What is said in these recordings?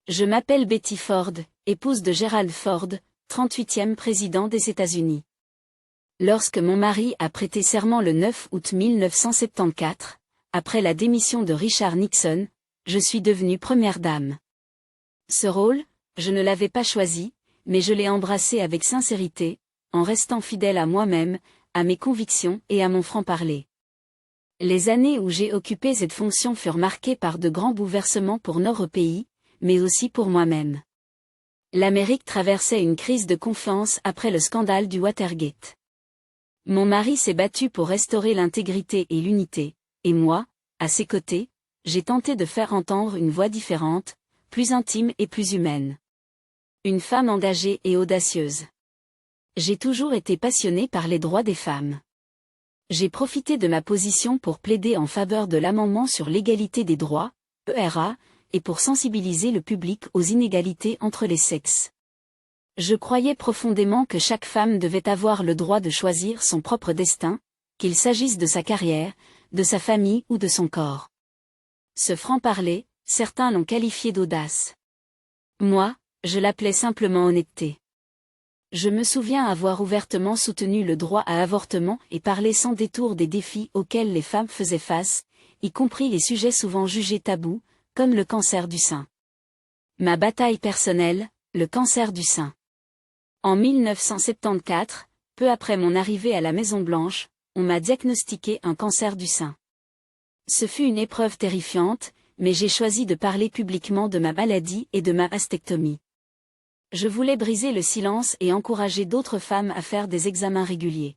Je m'appelle Betty Ford, épouse de Gerald Ford, 38e président des États-Unis. Lorsque mon mari a prêté serment le 9 août 1974, après la démission de Richard Nixon, je suis devenue première dame. Ce rôle, je ne l'avais pas choisi, mais je l'ai embrassé avec sincérité, en restant fidèle à moi-même, à mes convictions et à mon franc-parler. Les années où j'ai occupé cette fonction furent marquées par de grands bouleversements pour notre pays, mais aussi pour moi-même. L'Amérique traversait une crise de confiance après le scandale du Watergate. Mon mari s'est battu pour restaurer l'intégrité et l'unité, et moi, à ses côtés, j'ai tenté de faire entendre une voix différente, plus intime et plus humaine. Une femme engagée et audacieuse. J'ai toujours été passionnée par les droits des femmes. J'ai profité de ma position pour plaider en faveur de l'amendement sur l'égalité des droits, ERA, et pour sensibiliser le public aux inégalités entre les sexes. Je croyais profondément que chaque femme devait avoir le droit de choisir son propre destin, qu'il s'agisse de sa carrière, de sa famille ou de son corps. Ce franc-parler, certains l'ont qualifié d'audace. Moi, je l'appelais simplement honnêteté. Je me souviens avoir ouvertement soutenu le droit à avortement et parlé sans détour des défis auxquels les femmes faisaient face, y compris les sujets souvent jugés tabous, comme le cancer du sein. Ma bataille personnelle, le cancer du sein. En 1974, peu après mon arrivée à la Maison-Blanche, on m'a diagnostiqué un cancer du sein. Ce fut une épreuve terrifiante, mais j'ai choisi de parler publiquement de ma maladie et de ma mastectomie. Je voulais briser le silence et encourager d'autres femmes à faire des examens réguliers.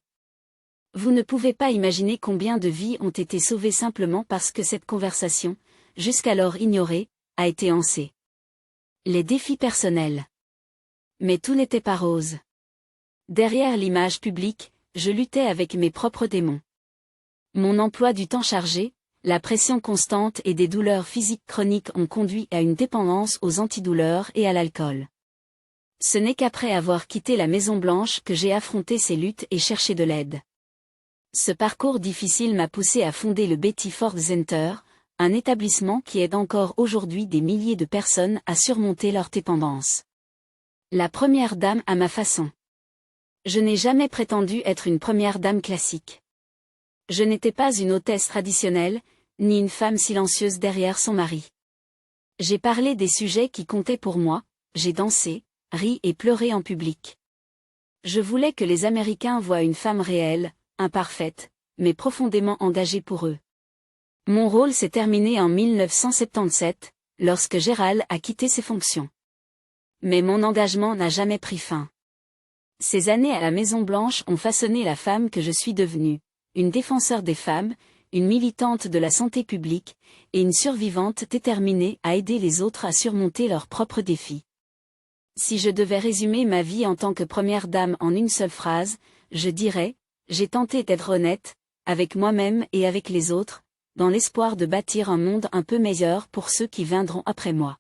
Vous ne pouvez pas imaginer combien de vies ont été sauvées simplement parce que cette conversation, jusqu'alors ignorée, a été lancée. Les défis personnels. Mais tout n'était pas rose. Derrière l'image publique, je luttais avec mes propres démons. Mon emploi du temps chargé, la pression constante et des douleurs physiques chroniques ont conduit à une dépendance aux antidouleurs et à l'alcool. Ce n'est qu'après avoir quitté la Maison-Blanche que j'ai affronté ces luttes et cherché de l'aide. Ce parcours difficile m'a poussé à fonder le Betty Ford Center, un établissement qui aide encore aujourd'hui des milliers de personnes à surmonter leur dépendance. La première dame à ma façon. Je n'ai jamais prétendu être une première dame classique. Je n'étais pas une hôtesse traditionnelle, ni une femme silencieuse derrière son mari. J'ai parlé des sujets qui comptaient pour moi, j'ai dansé, ri et pleuré en public. Je voulais que les Américains voient une femme réelle, imparfaite, mais profondément engagée pour eux. Mon rôle s'est terminé en 1977, lorsque Gerald a quitté ses fonctions. Mais mon engagement n'a jamais pris fin. Ces années à la Maison-Blanche ont façonné la femme que je suis devenue, une défenseur des femmes, une militante de la santé publique, et une survivante déterminée à aider les autres à surmonter leurs propres défis. Si je devais résumer ma vie en tant que première dame en une seule phrase, je dirais, j'ai tenté d'être honnête, avec moi-même et avec les autres, dans l'espoir de bâtir un monde un peu meilleur pour ceux qui viendront après moi.